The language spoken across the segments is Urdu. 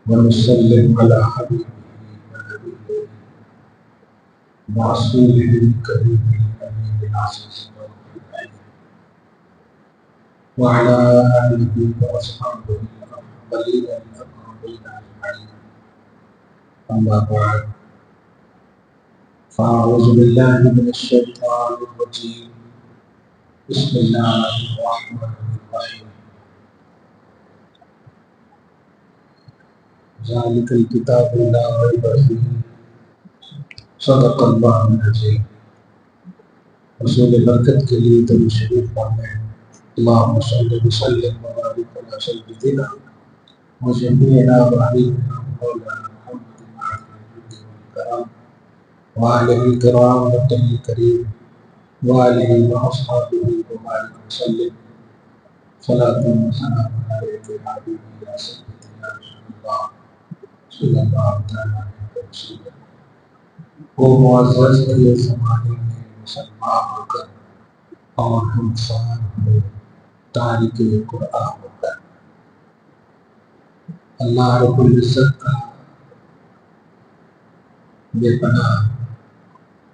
ونسلم على حبيبه ونبيه ورسوله الكريم الامين العزيز وعلى اله واصحابه الافضلين الاكرمين اجمعين. اما بعد، فاعوذ بالله من الشيطان الرجيم. بسم الله الرحمن الرحيم. ذلك الكتاب لا ريب فيه صدق اللہ العظیم. رسول برکت کے لیے درود شریف پڑھیں. اللہم صلی وسلم وبارک علی سیدنا وشفیعنا وحبیبنا مولانا محمد وآلہ الکرام وطن الکریم وآلہ واصحابہ وبارک وسلم. صلاۃ و سلام علیک یا حبیبی یا سیدی یا رسول اللہ صلی اللہ علیہ وسلم. وہ معزز کے زمانے میں مسلمان ہو کر اور ہم سال میں تارک قرآن ہو کر اللہ رب العزت کا بے پناہ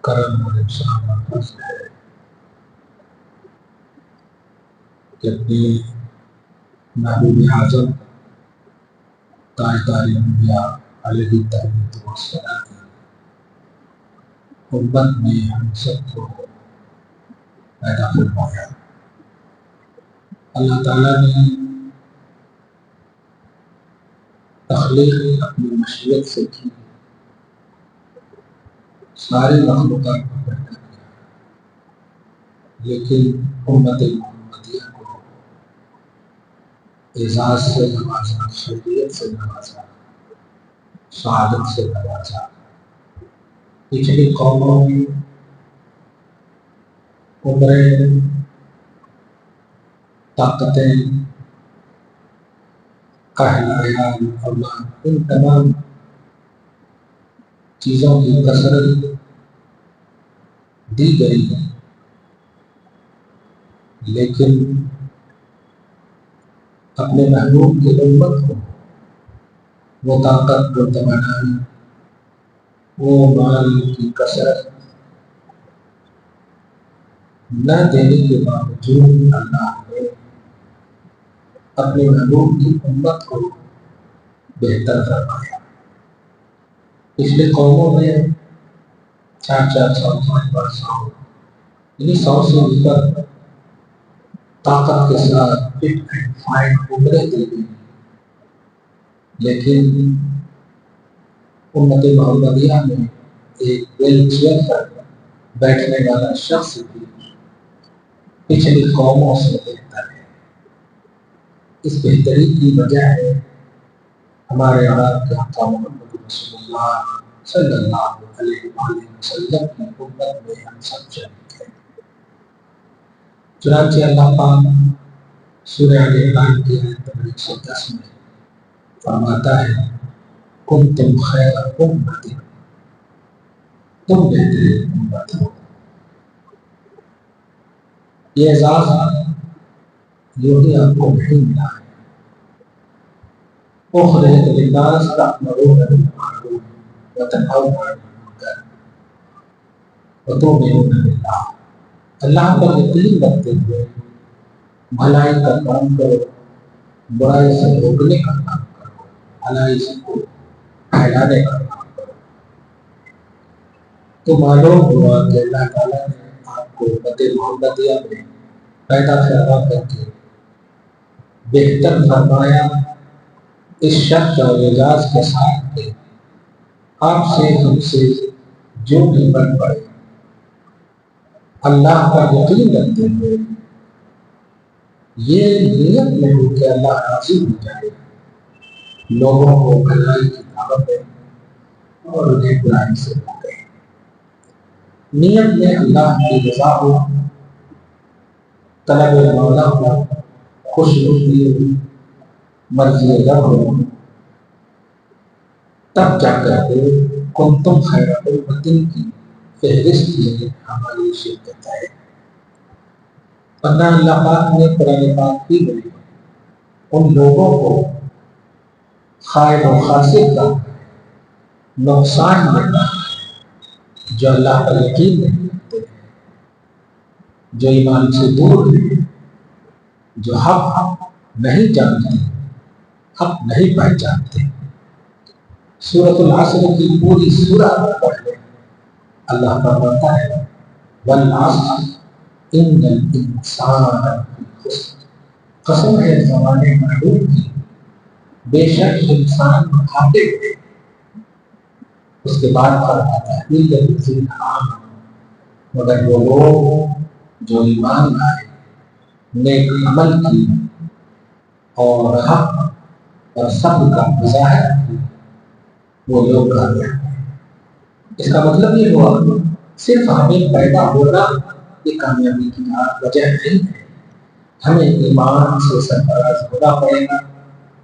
کرم اور احسان اور فضل ہے کہ اپنے محبوب اعظم تاجدار انبیاء علیہ السلام کی امت میں ہم سب کو پیدا فرمایا. اللہ تعالیٰ نے تخلیق اپنی مشیت سے کی، ساری مخلوقات کو پیدا کیا، لیکن امت محمدیہ کو اعزاز سے نوازا، خیریت سے نوازا، سعادت سے نوازا. پچھلی قوموں میں عمریں، طاقتیں، اہل عیال، اولاد، ان تمام چیزوں کی کثرت دی گئی ہے، لیکن اپنے محبوب کی امت کو وہ طاقت، وہ توانائی، وہ مال کی کثرت نہ دینے کے باوجود اللہ نے اپنے محبوب کی امت کو بہتر فرمایا. پچھلے قوموں میں 400 500 یعنی 100 سے اوپر طاقت کے ساتھ فٹ اینڈ فائن عمریں دی گئی، لیکن امت محمدیہ میں ایک ویل چیئر پر بیٹھنے والا شخص بھی پچھلی قوموں سے بہتر ہے. اس بہتری کی وجہ ہے ہمارے آپ کے آقا محمد رسول اللہ صلی اللہ علیہ وآلہ وسلم کی امت میں ہم سب شریک ہیں. چنانچہ اللہ پاک سورہ آل عمران کی آیت نمبر 110 میں فرماتا ہے کنتم خیر امت، تم بہترین امت ہو. یہ اعزاز یوں ہی آپ کو نہیں ملا ہے. اخرجت للناس تأمرون بالمعروف وتنہون عن المنکر وتؤمنون باللہ. اللہ پر یقین رکھتے ہوئے بھلائی کا کام کرو، برائی سے روکنے کا کام کرو، بھلائی سے کو پھیلانے کا کام کرو. تو معلوم ہوا کہ اللہ تعالیٰ نے آپ کو امت محمدیہ میں پیدا فرما کر کے بہتر فرمایا اس شرط اور اعزاز کے ساتھ کہ آپ سے ہم سے جو بھی بن پڑے اللہ پر یقین رکھتے ہوئے یہ نیت میں ہو کہ اللہ راضی ہو جائے، لوگوں کو بھلائی کی دعوت دے اور انہیں برائی سے روکے. نیت میں اللہ کی رضا ہو، طلب مولا ہو، خوش نصیبی ہو، مرضی رب ہو، تب جا کر کے کنتم خیر امت کی فہرست میں ہماری شرکت ہے. ورنہ اللہ پاک نے قرآن پاک کی میں ان لوگوں کو خائر و خاسر کا نقصان میں جو اللہ پر یقین نہیں کرتے، جو ایمان سے دور ہیں، جو حق نہیں جانتے، حق نہیں پہچانتے۔ سورۃ العصر کی پوری سورۃ پڑھ لیں، اللہ فرماتا ہے والعصر ان الانسان لفی خسر، قسم ہے زمانے محدود کی، بے شک انسان گھاٹے میں۔ اس کے بعد فرماتا ہے الا الذین آمنوا، مگر وہ لوگ جو ایمان لائے، نیک عمل کی اور حق اور صبر کا مظاہرہ کی، وہ لوگ کامیاب ہیں۔ اس کا مطلب یہ ہوا صرف ہمیں پیدا ہونا یہ کامیابی کی وجہ نہیں ہے، ہمیں ایمان سے سرفراز ہونا پڑے گا،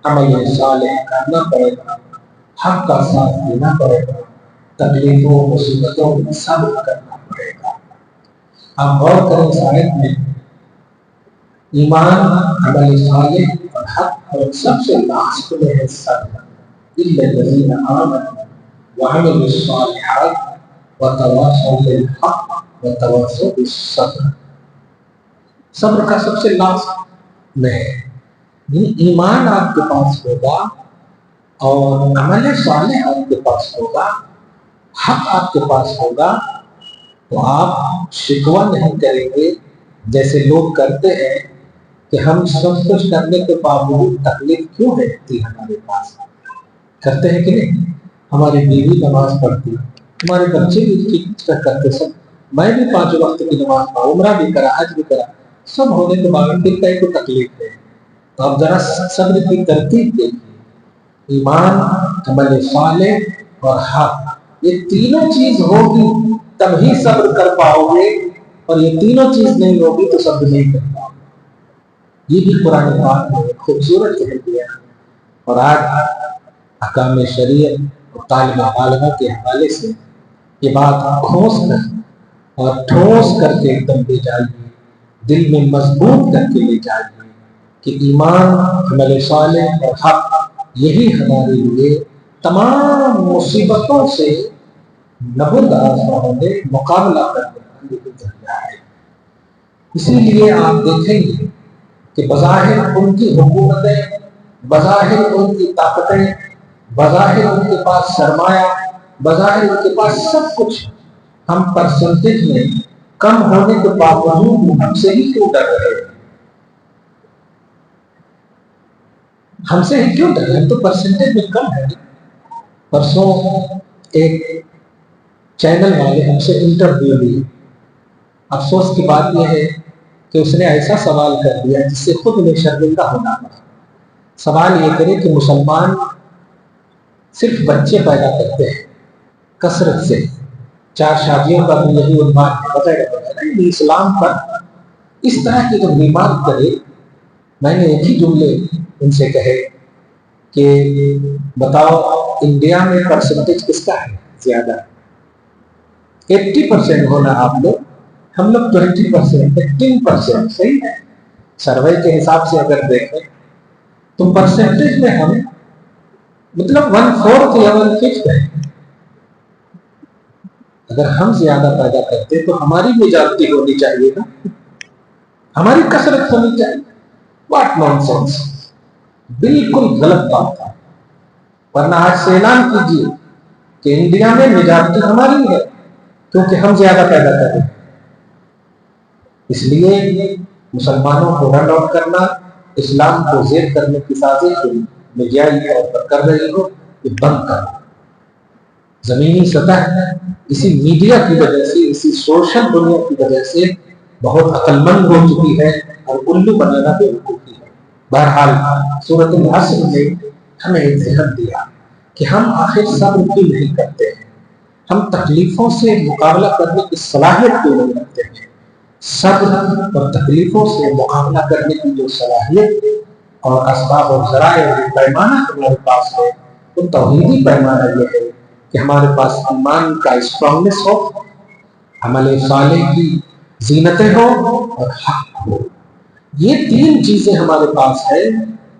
عمل صالح کرنا پڑے گا، حق کا ساتھ دینا پڑے گا، تکلیفوں مصیبتوں میں صبر کرنا پڑے گا۔ آپ غور کریں اس آیت میں، ایمان، عمل صالح اور حق، اور سب سے لاسٹ میں ہے صبر، الا الذین آمنوا وعملوا الصالحات وتواصوا بالحق وتواصوا بالصبر۔ صبر کا سب سے لاسٹ میں ہے۔ ایمان آپ کے پاس ہوگا اور عمل صالح آپ کے پاس ہوگا، حق آپ کے پاس ہوگا، تو آپ شکوہ نہیں کریں گے جیسے لوگ کرتے ہیں کہ ہم سب کچھ کرنے کے باوجود تکلیف کیوں رہتی ہمارے پاس۔ کرتے ہیں کہ نہیں؟ ہماری بیوی نماز پڑھتی، ہمارے بچے بھی ٹھیک کرتے، سب، میں بھی 5 وقت کی نماز پڑھا، عمرہ بھی کرا، حج بھی کرا، سب ہونے کے باوجود دل کا کوئی تکلیف ہے۔ تو آپ ذرا صبر کی ترتیب دیکھیے، ایمان، عمل صالح اور حق، یہ تینوں چیز ہوگی تب ہی صبر کر پاؤ گے، اور یہ تینوں چیز نہیں ہوگی تو صبر نہیں کر پاؤ گے۔ یہ بھی قرآن پاک میں خوبصورت کہہ دیا۔ اور آج احکام شریعت اور طالب علماء کے حوالے سے یہ بات کھوس کر اور ٹھوس کر کے ایک دم لے جائیے، دل میں مضبوط کر کے لے جائیے کہ ایمان، عمل صالح اور حق یہی ہمارے لیے تمام مصیبتوں سے نبرداز ہونے، مقابلہ کرنے کا یہ ذریعہ ہے۔ اسی لیے آپ دیکھیں گے کہ بظاہر ان کی حکومتیں، بظاہر ان کی طاقتیں، بظاہر ان کے پاس سرمایہ، بظاہر ان کے پاس سب کچھ، ہم پرسنٹیج میں کم ہونے کے باوجود ہم سے ہی کیوں ڈر رہے ہیں؟ ہم سے ہی کیوں ڈر رہے ہیں؟ تو پرسنٹیج میں کم ہے۔ پرسوں ایک چینل والے ہم سے انٹرویو لی، افسوس کی بات یہ ہے کہ اس نے ایسا سوال کر دیا جس سے خود میں شرمندہ ہونا پڑا۔ سوال یہ کرے کہ مسلمان صرف بچے پیدا کرتے ہیں کثرت سے، 4 شادیوں کا بھی یہی عنوان ہے، وغیرہ وغیرہ، اسلام پر اس طرح کی جو بات کرے۔ میں نے ایک ہی جملے ان سے کہے کہ بتاؤ انڈیا میں پرسنٹیج کس کا ہے زیادہ؟ 80% ہونا آپ لوگ، ہم لوگ 20%، 15%، صحیح ہے۔ سروے کے حساب سے اگر دیکھیں تو پرسنٹیج میں ہم مطلب 1/4 یا 1/5 ہے۔ اگر ہم زیادہ پیدا کرتے تو ہماری میجارٹی ہونی چاہیے نا، ہماری کثرت ہونی چاہیے۔ واٹ نان سینس، بالکل غلط بات ہے۔ ورنہ آج سے اعلان کیجیے کہ انڈیا میں میجارٹی ہماری ہے کیونکہ ہم زیادہ پیدا کر رہے ہیں۔ اس لیے مسلمانوں کو رن آؤٹ کرنا، اسلام کو زیر کرنے کی سازش جو میڈیائی طور پر کر رہی ہو، یہ بند کرنا۔ زمینی سطح اسی میڈیا کی وجہ سے، اسی سوشل دنیا کی وجہ سے بہت عقل مند ہو چکی ہے اور الو بنانا بے وقوفی ہے۔ بہرحال سورۃ العصر نے ہمیں ایک ذہن دیا کہ ہم آخر صبر کیوں نہیں کرتے ہیں، ہم تکلیفوں سے مقابلہ کرنے کی صلاحیت کیوں نہیں رکھتے ہیں۔ صبر اور تکلیفوں سے مقابلہ کرنے کی جو صلاحیت اور اسباب اور ذرائع اور پیمانہ ہمارے پاس ہے، وہ توحیدی پیمانہ یہ ہے کہ ہمارے پاس ایمان کا اسٹرانگنس ہو، عمل صالح کی زینتیں ہو اور حق ہو۔ یہ تین چیزیں ہمارے پاس ہے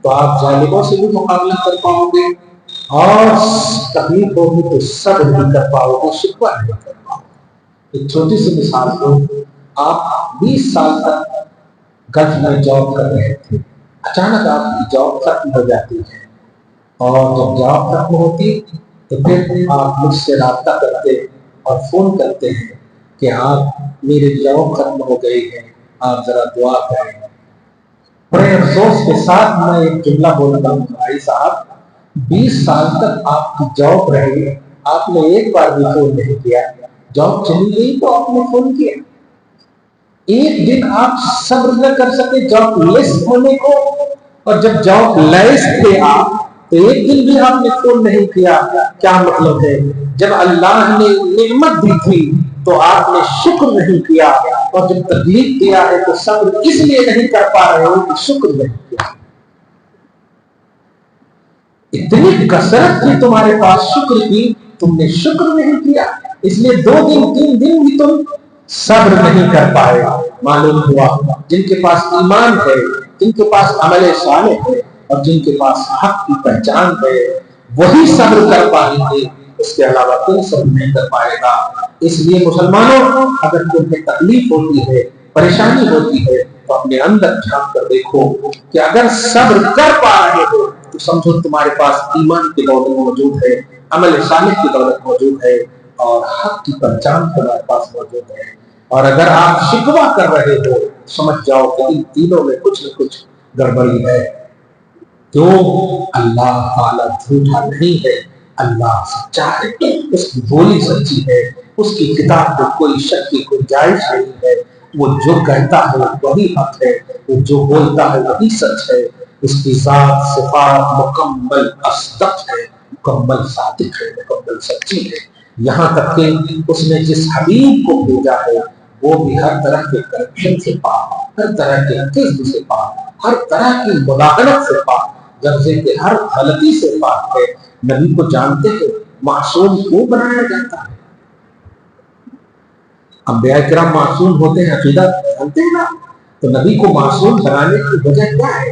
تو آپ ظالموں سے بھی مقابلہ کر پاؤ گے، اور تکلیف ہوگی تو صبر بھی کر پاؤ گے، شکوہ نہیں کر پاؤ گے۔ ایک چھوٹی سی مثال دو، آپ 20 سال تک گلف میں جاب کر رہے تھے، اچانک آپ کی جاب ختم ہو جاتی ہے، اور جب جاب ختم ہوتی تو پھر آپ مجھ سے رابطہ کرتے اور فون کرتے ہیں کہ آپ میری جاب ختم ہو گئی ہے، آپ ذرا دعا کریں۔ بڑے افسوس کے ساتھ میں ایک جملہ بولتا ہوں، بھائی صاحب 20 سال تک آپ کی جاب رہی، آپ نے ایک بار بھی فون نہیں کیا، جاب چلی گئی تو آپ نے فون کیا۔ ایک دن آپ صبر نہ کر سکے جاب لیس ہونے کو، اور جب جاب لیس تھے آپ تو ایک دن بھی آپ نے فون نہیں کیا۔ کیا مطلب ہے؟ جب اللہ نے نعمت دی تھی تو آپ نے شکر نہیں کیا، اور جب تکلیف دیا ہے تو صبر اس لیے نہیں کر پا رہے ہو کہ شکر نہیں کیا۔ اتنی کثرت تھی تمہارے پاس شکر کی، تم نے شکر نہیں کیا، اس لیے 2 دن 3 دن بھی تم صبر نہیں کر پائے۔ معلوم ہوا جن کے پاس ایمان ہے، جن کے پاس عمل صالح ہے، اور جن کے پاس حق کی پہچان ہے، وہی صبر کر پائیں گے، اس کے علاوہ کوئی صبر نہیں کر پائے گا۔ اس لیے مسلمانوں، اگر تمہیں تکلیف ہوتی ہے، پریشانی ہوتی ہے، تو اپنے اندر جھانک کر دیکھو کہ اگر صبر کر پا رہے ہو تو سمجھو تمہارے پاس ایمان کی دولت موجود ہے، عمل صالح کی دولت موجود ہے، اور حق کی پہچان تمہارے پاس موجود ہے۔ اور اگر آپ شکوہ کر رہے ہو سمجھ جاؤ کہ ان تینوں میں کچھ نہ کچھ گڑبڑی ہے۔ تو اللہ تعالیٰ جھوٹا نہیں ہے، اللہ سچا ہے، اس کی بولی سچی ہے، اس کی کتاب میں کوئی شک کی گنجائش نہیں ہے۔ وہ جو کہتا ہے وہی حق ہے، وہ جو بولتا ہے وہی سچ ہے، اس کی ذات صفات مکمل اصدق ہے، مکمل صادق ہے، مکمل سچی ہے۔ یہاں تک کہ اس نے جس حبیب کو بھیجا ہے وہ بھی ہر طرح کے کرپشن سے پاک، ہر طرح کے کذب سے پاک، ہر طرح کی مداخلت سے پاک، غرضے کے ہر غلطی سے پاک ہے۔ نبی کو جانتے ہیں معصوم کیوں بنایا جاتا ہے؟ انبیاء کرام معصوم ہوتے ہیں، عقیدہ جانتے ہیں نا؟ تو نبی کو معصوم بنانے کی وجہ کیا ہے؟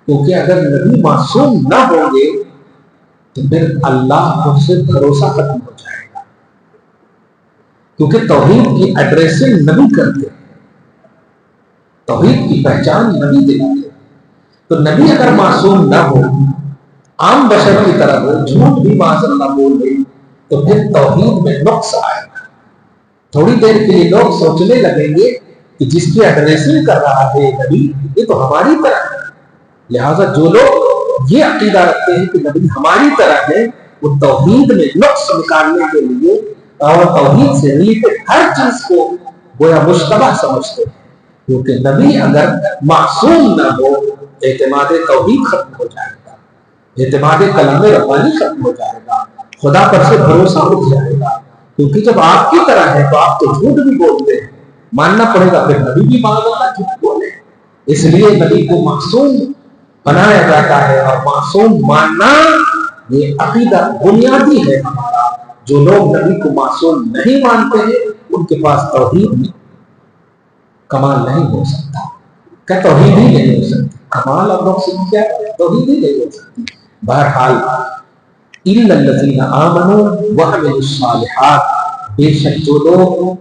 کیونکہ اگر نبی معصوم نہ ہوں گے تو پھر اللہ کو سے بھروسہ ختم ہو جائے گا، کیونکہ توحید کی ایڈریسنگ نبی کرتے ہیں، توحید کی پہچان نبی دیتے ہیں۔ تو نبی اگر معصوم نہ ہو، عام بشر کی طرح ہو، جھوٹ بھی معاذ اللہ بول رہے، تو پھر توحید میں نقص آئے گا۔ تھوڑی دیر کے لیے لوگ سوچنے لگیں گے کہ جس کی ایڈریسنگ کر رہا ہے نبی، یہ تو ہماری طرح ہے، لہٰذا جو لوگ یہ عقیدہ رکھتے ہیں کہ نبی ہماری طرح ہے، وہ توحید میں نقص نکالنے کے لیے اور توحید سے ریلیٹڈ ہر چیز کو گویا مشتبہ سمجھتے ہیں۔ کیونکہ نبی اگر معصوم نہ ہو، اعتماد توحید ختم ہو جائے گا، اعتماد کلام ربانی ختم ہو جائے گا، خدا پر سے بھروسہ اٹھ جائے گا۔ کیونکہ جب آپ کی طرح ہے تو آپ تو جھوٹ بھی بولتے ہیں، ماننا پڑے گا پھر نبی بھی مان ہوگا جھوٹ بولے۔ اس لیے نبی کو معصوم بنایا جاتا ہے، اور معصوم ماننا یہ عقیدہ بنیادی ہے ہمارا۔ جو لوگ نبی کو معصوم نہیں مانتے ہیں ان کے پاس توحید میں کمال نہیں ہو سکتا، کہ توحید ہی نہیں ہو سکتی، کمال اور نقص کیا توحید ہی نہیں ہو سکتی۔ بہرحال اِلَّا الَّذِينَ آمَنُوا وَعَمِلُوا الصَّالِحَاتِ، بے شک جو لوگ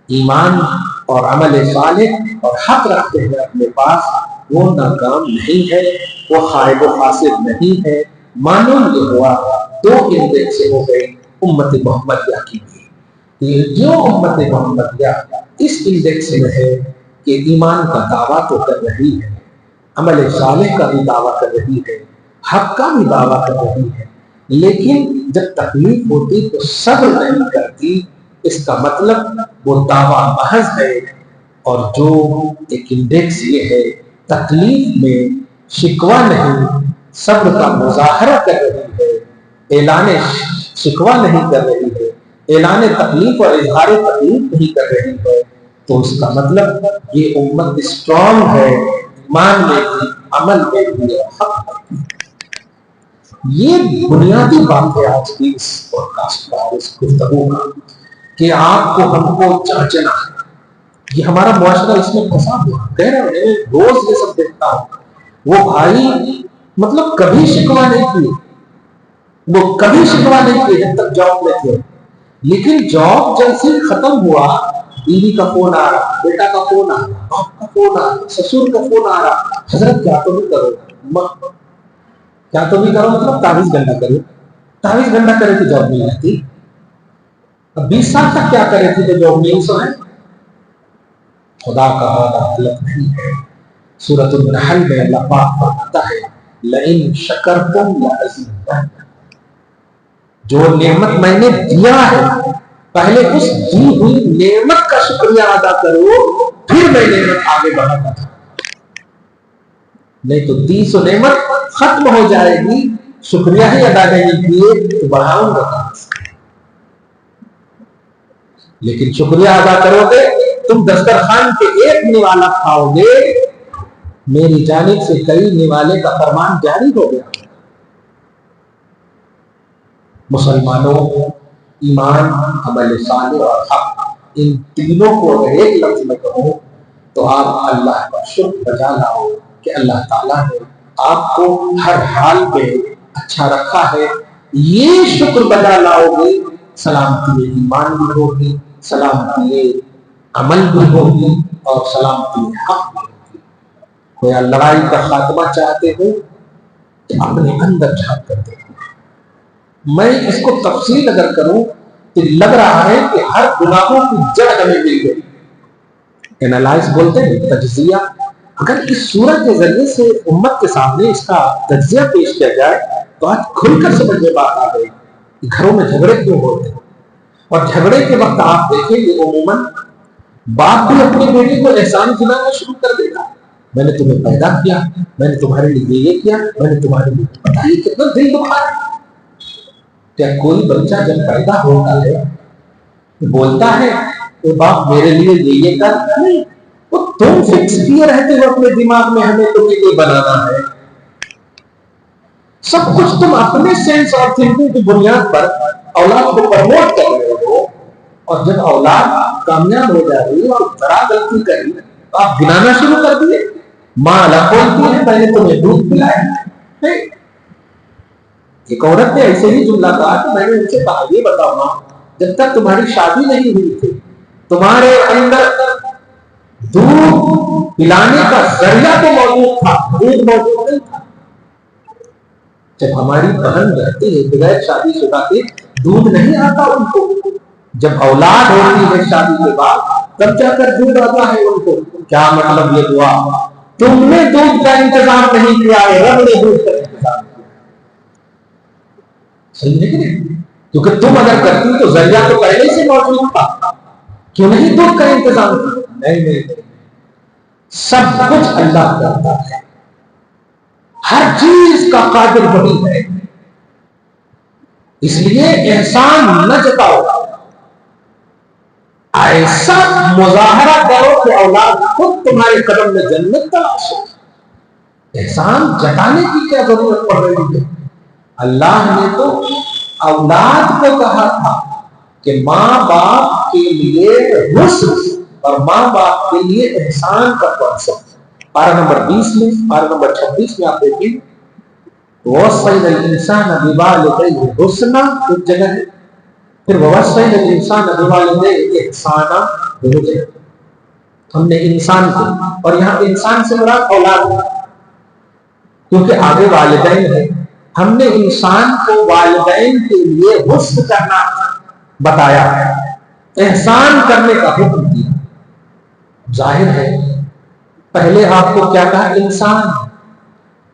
ایمان اور عمل صالح اور حق رکھتے ہیں اپنے پاس، وہ ناکام نہیں ہے، وہ خائب و خاسر نہیں ہے۔ معلوم یہ ہوا 2 انڈیکس سے ہو گئی امت محمدیہ کی بھی، جو امت محمدیہ اس انڈیکس میں ہے کہ ایمان کا دعویٰ تو کر رہی ہے، عمل صالح کا بھی دعویٰ کر رہی ہے، حق کا بھی دعویٰ کر رہی ہے، لیکن جب تکلیف ہوتی تو صبر نہیں کرتی، اس کا مطلب وہ دعویٰ محض ہے۔ اور جو ایک انڈیکس یہ ہے تکلیف میں شکوہ نہیں، صبر کا مظاہرہ کر رہی ہے، اعلان شکوہ نہیں کر رہی ہے، اعلان تکلیف اور اظہار تکلیف نہیں کر رہی ہے، تو اس کا مطلب یہ امت اسٹرانگ ہے، ایمان میں بھی، عمل میں بھی، حق میں بھی۔ یہ بنیادی بات ہے آج کی اس پوڈکاسٹ کا، اس گفتگو کا، کہ آپ کو ہم کو جانچنا ہے یہ ہمارا معاشرہ اس میں پھنسا ہوا، کہہ رہے ہیں روز یہ سب دیکھتا ہوں. وہ بھائی مطلب کبھی شکوہ نہیں کیے، وہ کبھی شکوہ نہیں کیے جب تک جاب میں تھے، لیکن جاب جیسے ختم ہوا بیوی کا فون آ رہا، بیٹا کا فون آ رہا، باپ کا فون آ رہا، سسر کا فون آ رہا، حضرت کیا تو بھی کرو، کیا تو بھی کرو مطلب تعویذ گنڈا کرو، تعویذ گنڈا کرے تو جاب مل جاتی. اب 20 سال تک کیا کرے تھے تو جاب نہیں سنے. خدا کا وعدہ غلط نہیں ہے. سورۃ النحل میں اللہ پاک فرماتا ہے لئن شکرتم لازیدنکم، جو نعمت میں نے دیا ہے پہلے اس دی ہوئی نعمت کا شکریہ ادا کرو، پھر میں نعمت آگے بڑھاتا تھا. نہیں تو 300 نعمت ختم ہو جائے گی، شکریہ ہی ادا نہیں کیے تو بڑھاؤں گا. لیکن شکریہ ادا کرو گے، تم دسترخوان کے ایک نوالا کھاؤ گے، میری جانب سے کئی نوالے کا فرمان جاری ہو گیا. مسلمانوں، ایمان، عمل صالح اور حق، ان تینوں کو اگر ایک لفظ میں کہو تو آپ اللہ کا شکر بجا لاؤ کہ اللہ تعالیٰ نے آپ کو ہر حال پہ اچھا رکھا ہے. یہ شکر بجا لاؤ گے، سلامتی ایمان بھی ہوگی، سلامتی عمل بھی ہوگی، اور سلامتی حق بھی ہوگی. کوئی لڑائی کا خاتمہ چاہتے ہو کہ اپنے اندر جھانک کر دیکھو. میں اس کو تفصیل اگر کروں تو لگ رہا ہے کہ ہر گناہوں کی جڑ ہمیں مل گئی. اینالائز بولتے ہیں تجزیہ. اگر اس سورت کے ذریعے سے امت کے سامنے اس کا تجزیہ پیش کیا جائے تو آج کھل کر سمجھ میں بات آ گئی کہ گھروں میں جھگڑے کیوں ہوتے ہیں. اور جھگڑے کے وقت آپ دیکھیں کہ عموماً باپ بھی اپنی بیٹی کو احسان گنانا شروع کر دے گا. میں نے تمہیں پیدا کیا، میں نے تمہارے لیے یہ کیا، میں نے تمہارے لیے پتہ ہی کتنا دل دکھا. کیا کوئی بچہ جب پیدا ہوتا ہے بولتا ہے کہ باپ میرے لیے یہ کر؟ نہیں، وہ تم فکس کیے رہتے ہو اپنے دماغ میں ہمیں تمہیں یہ بنانا ہے. سب کچھ تم اپنے سینس اور تھنکنگ کی بنیاد پر اولاد کو پروموٹ کر رہے ہو، اور جب اولاد کامیاب ہو جا رہی اور ذرا غلطی کری تو آپ گنانا شروع کر دیے. ماں الگ بولتی ہے پہلے تمہیں دودھ پلایا. ایک عورت نے ایسے ہی جملہ کہا کہ میں نے ان سے کہا یہ بتاؤ ماں، جب تک تمہاری شادی نہیں ہوئی تھی تمہارے اندر دودھ پلانے کا ذریعہ تو موجود تھا، دودھ موجود نہیں تھا. جب ہماری بہن رہتی ہے بغیر شادی شدہ کے دودھ نہیں آتا ان کو، جب اولاد ہوتی ہے شادی کے بعد تب جا کر دودھ آتا ہے ان کو. کیا مطلب یہ ہوا؟ تم نے دودھ کا انتظام نہیں کیا ہے، رب نے دودھ کا انتظام کیا. صحیح ہے کہ نہیں؟ کیونکہ تم اگر کرتی تو ذریعہ تو پہلے سے موجود تھا، کیوں نہیں دودھ کا انتظام کیا؟ نہیں، سب کچھ اللہ کرتا ہے، ہر چیز کا قادر وہی ہے. اس لیے احسان نہ جتاؤ، ایسا مظاہرہ کرو کہ اولاد خود تمہارے قدم میں جنت تلاش ہو. احسان جتانے کی کیا ضرورت پڑ رہی ہے؟ اللہ نے تو اولاد کو کہا تھا کہ ماں باپ کے لیے حسن اور ماں باپ کے لیے احسان کا کانسیپٹ پارہ نمبر 20 میں، پارہ نمبر 26 میں آپ دیکھیں وَوَصَّيْنَا الْإِنسَانَ بِوَالِدَيْهِ حُسْنًا ایک جگہ ہے، پھر وَوَصَّيْنَا الْإِنسَانَ بِوَالِدَيْهِ إِحْسَانًا دونوں جگہ. ہم نے انسان کو، اور یہاں انسان سے مراد اولاد ہے کیونکہ آگے والدین ہے. ہم نے انسان کو والدین کے لیے حسن کرنا بتایا، احسان کرنے کا حکم دیا. ظاہر ہے پہلے آپ کو کیا کہا؟ انسان،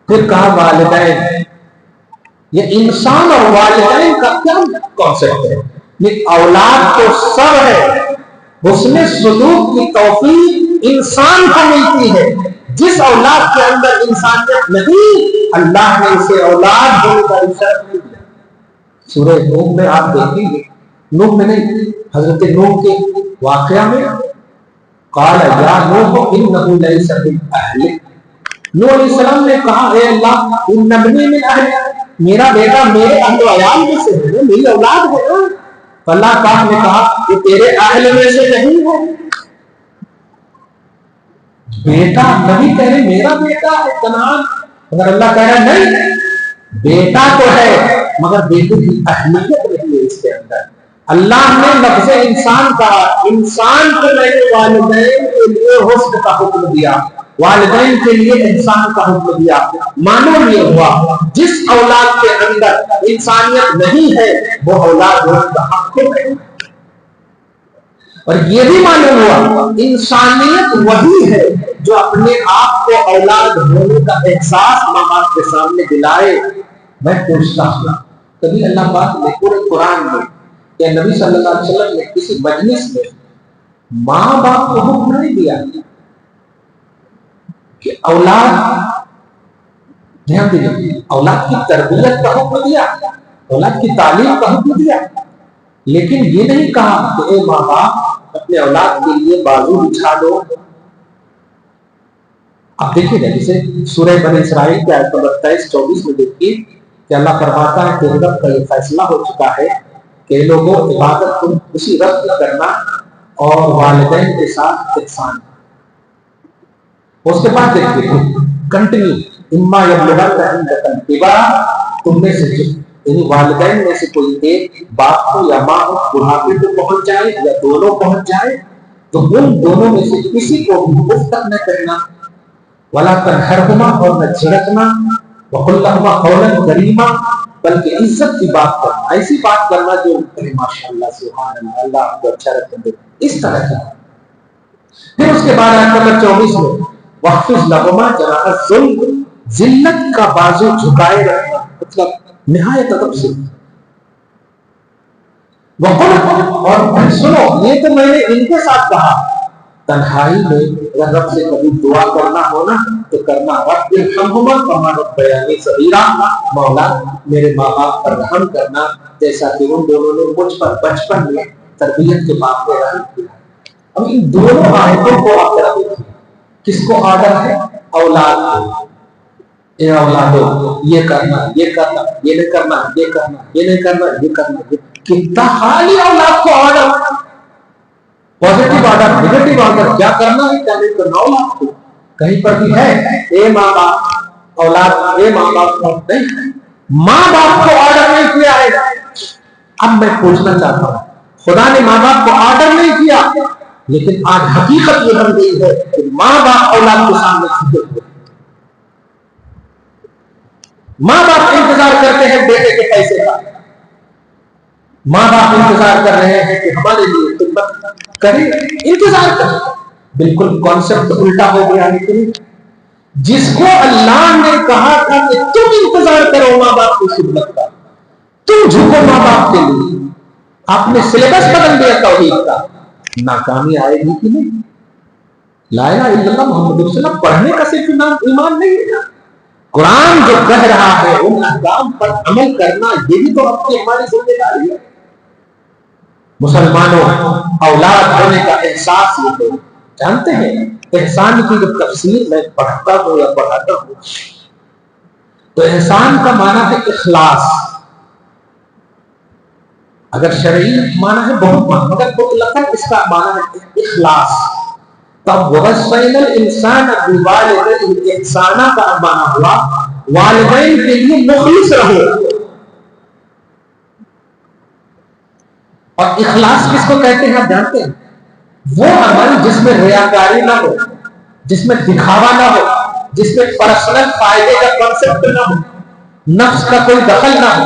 پھر کہا والدین. یہ انسان اور والدین کا کیا کانسیپٹ ہے؟ یہ اولاد تو سب ہے، حسن سلوک کی توفیق انسان کو ملتی ہے. جس اولاد کے اندر انسانیت نہیں، اللہ نے اسے اولاد ہونے کا اشارہ نہیں دیا. سورہ نوح میں آپ دیکھیں گے، نوح میں نہیں، حضرت نوح کے واقعہ میں قال یا نوح انہ لیس من اہلک. نوح علیہ السلام نے کہا اے اللہ ان ابنی من اہلک، میرا بیٹا میرے اہل و عیال میں سے ہے، میری اولاد ہے. اللہ پاک نے کہا کہ تیرے اہل میں سے نہیں ہے. بیٹا نبی کہہ رہے میرا بیٹا ہے کنعان، مگر اللہ کہہ رہا نہیں، بیٹا تو ہے مگر بیٹے کی اہمیت نہیں ہے اس کے اندر۔ اللہ نے لفظ انسان کہا، انسان کو میں نے والدین کے لیے حسن کا حکم دیا، والدین کے لیے انسان کا حکم دیا۔ معلوم یہ ہوا جس اولاد کے اندر انسانیت نہیں ہے وہ اولاد حق ہے۔ اور یہ بھی معلوم ہوا انسانیت وہی ہے جو اپنے آپ کو اولاد ہونے کا احساس ماں باپ کے سامنے دلائے۔ میں پوچھتا ہوں کبھی اللہ پاک نے پورے قرآن میں یا نبی صلی اللہ علیہ وسلم نے کسی مجلس میں ماں باپ کو حکم نہیں دیا کہ اولاد، دھیان دیجیے، اولاد کی تربیت کا حکم دیا، اولاد کی تعلیم کا حکم دیا، لیکن یہ نہیں کہا کہ اے ماں باپ اپنے اولاد کے لیے بازو بچھا دو۔ آپ دیکھیے نا جیسے سورہ بنی اسرائیل کے آیت نمبر 23-24 میں دیکھیے کہ اللہ فرماتا ہے کہ رب کا یہ فیصلہ ہو چکا ہے کہ لوگوں عبادت تم اسی رب کی کرنا اور والدین کے ساتھ احسان۔ اس کے بعد دیکھیے کنٹینیو، اما یبلغن عندک الکبر، تم میں سے یعنی والدین میں سے کوئی ایک باپ کو یا ماں کو بڑھاپے کو پہنچ جائے یا دونوں پہنچ جائے تو ان دونوں میں سے کسی کو بھی اف تک نہ کہنا، ولا تنہرہما، اور نہ جھڑکنا، وقل لہما قولا کریما، بلکہ عزت کی بات کرنا، ایسی بات کرنا جو ماشاءاللہ سبحان اللہ، اللہ آپ کو اچھا رکھے، اس طرح کی۔ پھر اس کے بعد آیت نمبر 24 میں وَاخْفِضْ لَهُمَا جَنَاحَ الذُّلِّ، ذلت کا بازو جھکائے رکھنا، مطلب نہایت ادب سے۔ وَقُلْ، اور سنو یہ تو میں نے ان کے ساتھ کہا، تنہائی میں اگر رب سے کبھی دعا کرنا ہونا تو کرنا رب ارحمہما کما ربیانی صغیرا، مولا میرے ماں باپ پر رحم کرنا جیسا کہ ان دونوں نے مجھ پر بچپن میں تربیت کے بعد میں رحم کیا۔ اب ان دونوں آیتوں کو آپ ذرا دیکھیں، کس کو آرڈر ہے؟ اولاد کو، اے اولادو یہ کرنا، یہ کرنا، یہ نہیں کرنا، یہ کرنا، یہ نہیں کرنا، یہ کرنا۔ کتنا خالی اولاد کو order, positive order, negative order, کیا کرنا ہے کیا نہیں کرنا اولاد کو، کہیں پر بھی ہے اے ماں باپ اولاد، اے ماں باپ نہیں، ماں باپ کو آرڈر نہیں کیا ہے۔ اب میں پوچھنا چاہتا ہوں، خدا نے ماں باپ کو آرڈر نہیں کیا لیکن آج حقیقت یہ بن گئی ہے کہ ماں باپ اولاد کے سامنے جھکے ہوئے، ماں باپ انتظار کرتے ہیں بیٹے کے پیسے کا، ماں باپ انتظار کر رہے ہیں کہ ہمارے لیے خدمت کریں، انتظار کریں۔ بالکل کانسیپٹ الٹا ہو گیا ہے کہ جس کو اللہ نے کہا تھا کہ تم انتظار کرو ماں باپ کی خدمت کا، تم جھکو ماں باپ کے لیے، آپ نے سلیبس بدل دیا توحید کا، ناکامی آئے گی کہ نہیں؟ لا الہ الا اللہ محمد رسول اللہ پڑھنے کا صرف ایمان نہیں ہے، قرآن جو کہہ رہا ہے ان احکام پر عمل کرنا یہ بھی تو اپنی ہماری ذمہ داری ہے۔ مسلمانوں، اولاد ہونے کا احساس یہ تو جانتے ہیں، احسان کی جو تفسیر میں پڑھتا ہوں یا پڑھاتا ہوں تو احسان کا معنی ہے اخلاص۔ اگر شرعی معنی ہے بہت معنی، مگر مطلقاً اس کا معنی ہے اخلاص۔ تب وَوَصَّيْنَا الْإِنسَانَ بِوَالِدَيْهِ احسانہ کا معنی ہوا والدین کے لیے مخلص رہو۔ اور اخلاص کس کو کہتے ہیں آپ جانتے ہیں؟ وہ عمل جس میں ریاکاری نہ ہو، جس میں دکھاوا نہ ہو، جس میں پرسنل فائدے کا کنسپٹ نہ ہو، نفس کا کوئی دخل نہ ہو۔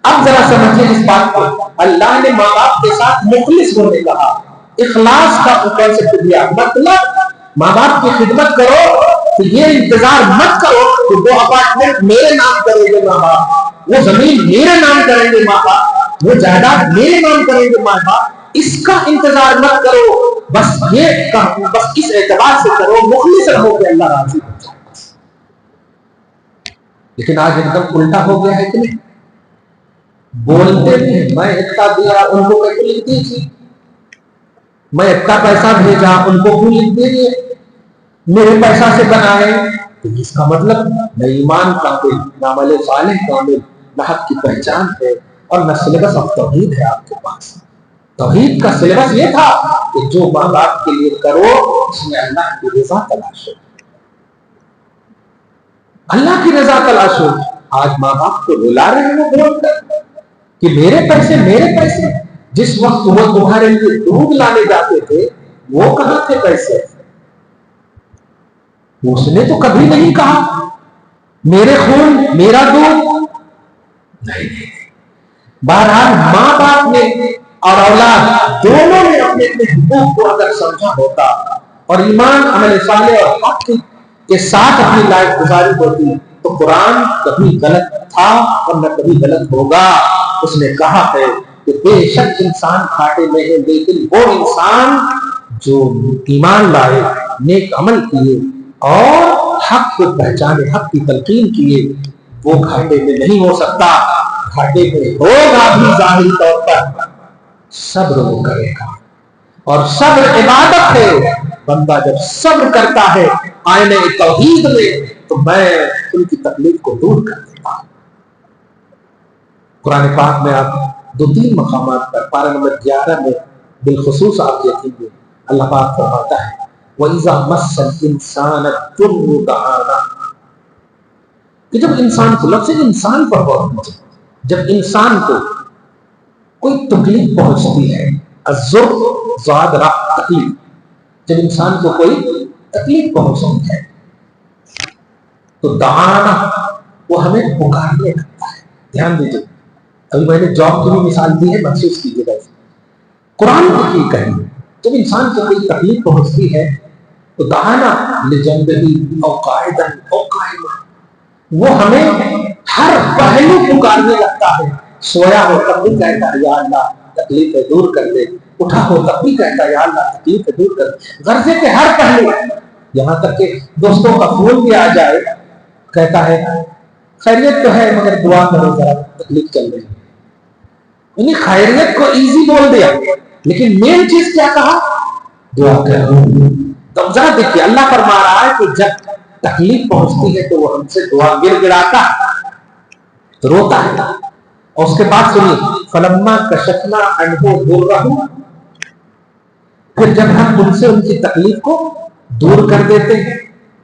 اب ذرا سمجھیے اس بات کو، اللہ نے ماں باپ کے ساتھ مخلص ہونے کہا، اخلاص کا کنسپٹ دیا، مطلب ماں باپ کی خدمت کرو تو یہ انتظار مت کرو کہ وہ اپارٹمنٹ میرے نام کریں گے ماں باپ، وہ زمین میرے نام کریں گے ماں باپ، وہ جائیداد میرے نام کریں گے ماں باپ، اس کا انتظار مت کرو، بس یہ بس اس اعتبار سے کرو مخلص رہو کہ اللہ راضی ہو جائے۔ لیکن آج ایک دم الٹا ہو گیا ہے کہ نہیں؟ بولتے ہیں میں اتنا دیا ان کو کیوں لکھ دیجیے، میں اتنا پیسہ بھیجا ان کو کیوں لکھ دیجیے، میرے پیسہ سے بنائے، تو اس کا مطلب نہ ایمان کامل، نہ عمل صالح کامل، نہ حق کی پہچان ہے اور نہ سلیبس آف توحید ہے آپ کے پاس۔ توحید کا سلیبس یہ تھا کہ جو ماں باپ کے لیے کرو اس میں اللہ کی رضا تلاش ہو، اللہ کی رضا تلاش ہو۔ آج ماں باپ کو رلا رہے ہیں بول کر کہ میرے پیسے، جس وقت وہ تمہارے لیے دودھ لانے جاتے تھے وہ کہاں تھے پیسے؟ اس نے تو کبھی نہیں کہا میرے خون میرا دودھ، نہیں۔ بہرحال ماں باپ نے اور اولاد دونوں نے اپنے حقوق کو اگر سمجھا ہوتا اور ایمان عمل صالح اور حق کے ساتھ اپنی لائف گزاری ہوتی تو قرآن کبھی غلط تھا اور نہ کبھی غلط ہوگا۔ اس نے کہا ہے کہ بے شک انسان گھاٹے میں ہے، لیکن وہ انسان جو ایمان لائے، نیک عمل کیے اور حق کو پہچانے، حق کی تلقین کیے، وہ گھاٹے میں نہیں ہو سکتا۔ گھاٹے میں ہوگا بھی ظاہری طور پر، صبر وہ کرے گا، اور صبر عبادت ہے۔ بندہ جب صبر کرتا ہے آئینہ توحید میں تو میں ان کی تکلیف کو دور کر دیتا ہوں۔ قرآن پاک میں آپ 2-3 مقامات پر پارہ نمبر 11 میں بالخصوص آپ دیکھیں گے اللہ پاک فرماتا ہے وَإِذَا مَسَّ الْإِنسَانَ الضُّرُّ دَعَانَا، کہ جب انسان کو، لفظ انسان پر غور کریں، جب انسان کو کوئی تکلیف پہنچتی ہے، الضر زاد را تکلیف، جب انسان کو کوئی تکلیف پہنچتی ہے تو دعانا وہ ہمیں پکارنے لگتا ہے۔ دھیان دیجیے، ابھی میں نے جاب کی بھی مثال دی ہے، محسوس کیجیے گا۔ قرآن کی کہیں جب انسان کو کوئی تکلیف پہنچتی ہے تو دعانا لجنبہی او قاعدا او قائما، وہ ہمیں ہر پہلو پکارنے لگتا ہے۔ سویا ہو تب بھی کہتا ہے یا اللہ تکلیف دور کر دے، اٹھا ہو تب بھی کہتا ہے یا اللہ تکلیف دور کر دے۔ غرضے کے ہر پہلو، یہاں تک کہ دوستوں کا فون بھی آ جائے کہتا ہے خیریت تو ہے مگر دعا کرو ذرا تکلیف چل رہی ہے۔ یعنی خیریت کو ایزی بول دیا لیکن مین چیز کیا کہا؟ دعا کرو۔ تو ذرا دیکھیے اللہ فرما رہا ہے کہ جب تکلیف پہنچتی ہے تو وہ ہم سے دعا گر گڑاتا ہے، روتا ہے، اور اس کے بعد سنیے فلما کشفنا عنہ ضرہ، پھر جب ہم ان سے ان کی تکلیف کو دور کر دیتے ہیں،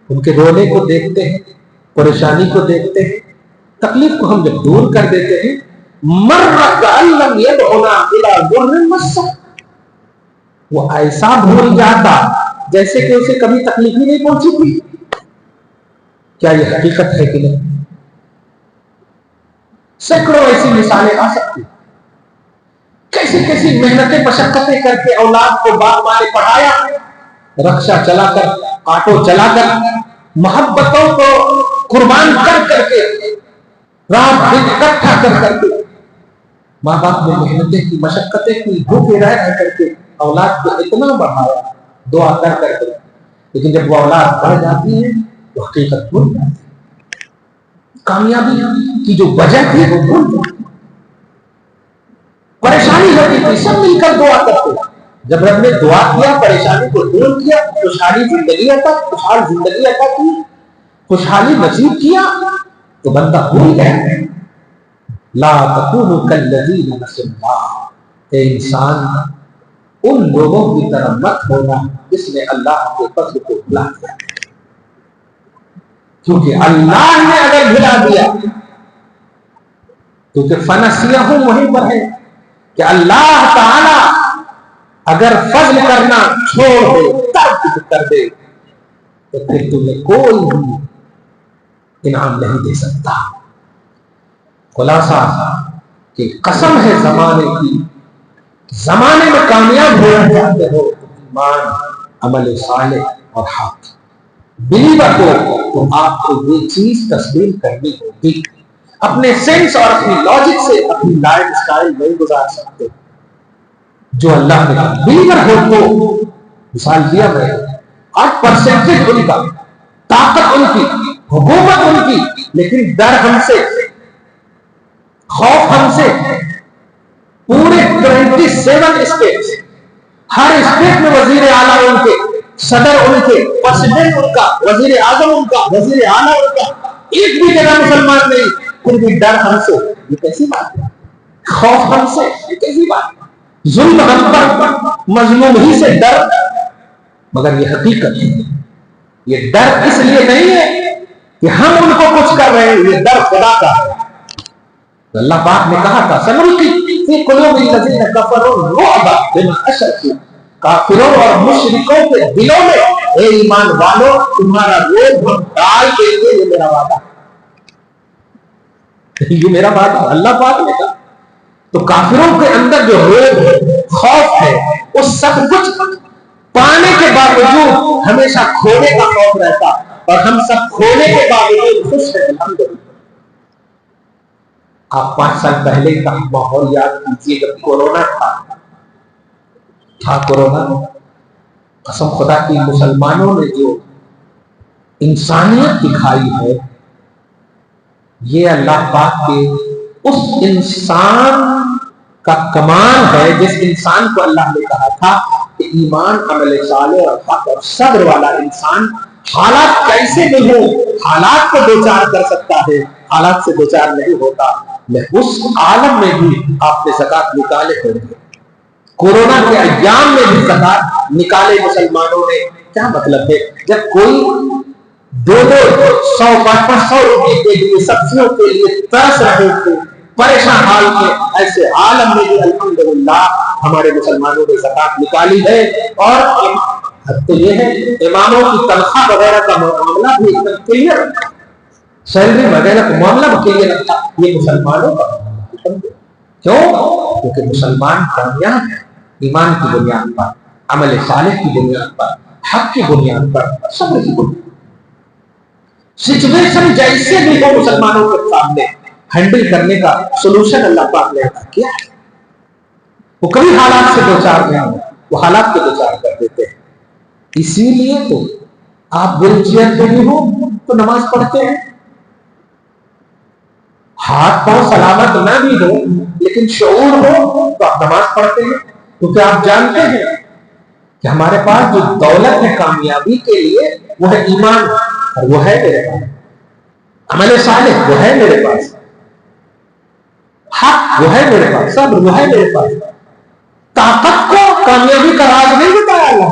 ان کے رونے کو دیکھتے ہیں، پریشانی کو دیکھتے ہیں، تکلیف کو ہم جب دور کر دیتے ہیں، مر کأن لم يدعنا إلى ضر مسہ، وہ ایسا بھول جاتا جیسے کہ اسے کبھی تکلیف ہی نہیں پہنچی تھی۔ کیا یہ حقیقت ہے کہ نہیں؟ سینکڑوں ایسی مثالیں آ سکتی، کیسی کیسی محنتیں مشقتیں کر کے اولاد کو باپ ماں نے پڑھایا، رکشا چلا کر، آٹو چلا کر، محبتوں کو قربان کر کر کے، رات دن اکٹھا کر کر کے ماں باپ نے محنتیں کی، مشقتیں کی، بھوکے رہ رہ کر کے اولاد کو اتنا بڑھایا دعا کر کر کے، لیکن جب وہ اولاد بڑھ جاتی ہے تو حقیقت بھول جاتی ہے، کامیابی کی جو وجہ تھی وہ بھول جاتی، پریشانی ہوتی تھی سب مل کر دعا کرتے، جب رب نے دعا کیا پریشانی کو دور کیا، خوشحالی زندگی عطا، خوشحال زندگی عطا کی، خوشحالی نصیب کیا تو بندہ بھول گیا۔ لا تکونوا کالذین نسوا اللہ، اے انسان ان لوگوں کی طرح مت ہونا جس نے اللہ کے فضل کو بھلا دیا، کیونکہ اللہ نے اگر بھلا دیا، کیونکہ فنسیہم وہیں پر ہے کہ اللہ تعالی اگر فضل کرنا چھوڑ دے، ترک کر دے تو پھر تمہیں کوئی بھی انعام نہیں دے سکتا۔ خلاصہ کہ قسم ہے زمانے کی، زمانے میں کامیاب ہونا چاہتے ہو ایمان عمل صالح اور حق بلیور کو تو آپ کو یہ چیز تسلیم کرنی ہوگی۔ اپنے سینس اور اپنی لاجک سے اپنی لائف سٹائل نہیں گزار سکتے۔ جو اللہ نے بلیور ہو تو مثال دیا میں، 8% ان کا، طاقت ان کی، حکومت ان کی، لیکن ڈر ہم سے، خوف ہم سے۔ پورے 27 اسٹیٹس، ہر اسٹیٹ میں وزیر اعلیٰ ان کے، صدر ان کے، پریزیڈنٹ ان کا، وزیر اعظم ان کا، وزیر اعلیٰ ان کا، ایک بھی جگہ مسلمان نہیں، پھر بھی ڈر ہم سے، یہ کیسی بات ہے؟ خوف ہم سے، یہ کیسی بات ہے؟ ظلم ہم پر، مظلوم ہی سے ڈر، مگر یہ حقیقت ہے، یہ ڈر اس لیے نہیں ہے کہ ہم ان کو کچھ کر رہے ہیں، یہ ڈر خدا کا ہے۔ اللہ پاک نے کہا تھا سنلقی فی قلوب الذین کفروا الرعب بما اشرکوا، کافروں اور مشرکوں کے دلوں میں اے ایمان والو تمہارا روب ہم ڈال دیں گے، یہ میرا وعدہ، یہ میرا وعدہ اللہ پاک نے کہا۔ تو کافروں کے اندر جو روب ہے، خوف ہے، اس سب کچھ پانے کے باوجود ہمیشہ کھونے کا خوف رہتا، اور ہم سب کھونے کے باوجود خوش ہیں الحمدللہ۔ آپ 5 سال پہلے کا ماحول یاد کیجیے، جب کورونا تھا کورونا، قسم خدا کی مسلمانوں نے جو انسانیت دکھائی ہے، یہ اللہ پاک کے اس انسان کا کمال ہے جس انسان کو اللہ نے کہا تھا کہ ایمان، عمل صالح اور حق اور صبر والا انسان حالات کیسے بھی ہو، حالات کو دوچار کر سکتا ہے، حالات سے دوچار نہیں ہوتا۔ میں اس عالم میں بھی آپ نے زکات نکالے ہوں گے، کورونا کے ایام میں بھی زکات نکالے مسلمانوں نے۔ کیا مطلب ہے؟ جب کوئی 200-500 روپے کے لیے سبزیوں کے لیے ترس رہے تھے، پریشان حال میں، ایسے عالم میں بھی الحمدللہ ہمارے مسلمانوں نے زکات نکالی ہے۔ اور تو یہ ہے اماموں کی تنخواہ وغیرہ کا معاملہ بھی ایک دم کلیئر، سیلری وغیرہ کا معاملہ بھی کلیئر رکھا، یہ مسلمانوں کا کیوں؟ کیونکہ مسلمان کامیاب ہے ایمان کی بنیاد پر، عمل صالح کی بنیاد پر، حق کی بنیاد پر، صبر کی بنیاد پر۔ سچویشن جیسے بھی ہو مسلمانوں کے سامنے ہینڈل کرنے کا سولوشن اللہ پاک نے عطا کیا ہے۔ وہ کبھی حالات سے دوچار نہیں ہو، وہ حالات کو دوچار کر دیتے ہیں۔ اسی لیے تو آپ ویل چیئر پہ بھی ہو تو نماز پڑھتے ہیں، ہاتھ پاؤں سلامت نہ بھی ہو لیکن شعور ہو تو آپ نماز پڑھتے ہیں، کیونکہ آپ جانتے ہیں کہ ہمارے پاس جو دولت ہے کامیابی کے لیے وہ ہے ایمان، اور وہ ہے میرے پاس عمل صالح، وہ ہے میرے پاس حق، وہ ہے میرے پاس صبر، وہ ہے میرے پاس۔ طاقت کو کامیابی کا راز نہیں بتایا اللہ،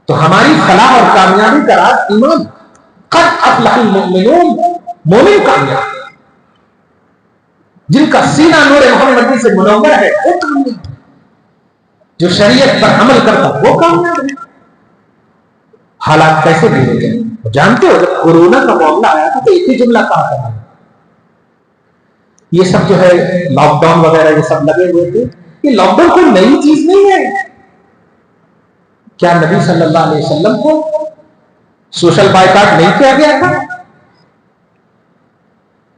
تو ہماری فلاح اور کامیابی کا راز ایمان۔ قد افلح المؤمنون، مومن کامیاب، جن کا سینہ نور محمدی سے منور ہے وہ کامیاب، جو شریعت پر عمل کرتا وہ کامیاب ہے۔ حالات کیسے بھی ہو گئے جانتے ہو، جب کورونا کا معاملہ آیا تھا تو ایک ہی جملہ کہا تھا، یہ سب جو ہے لاک ڈاؤن وغیرہ یہ سب لگے ہوئے تھے، یہ لاک ڈاؤن کوئی نئی چیز نہیں ہے۔ کیا نبی صلی اللہ علیہ وسلم کو سوشل بائیکاٹ نہیں کیا گیا تھا؟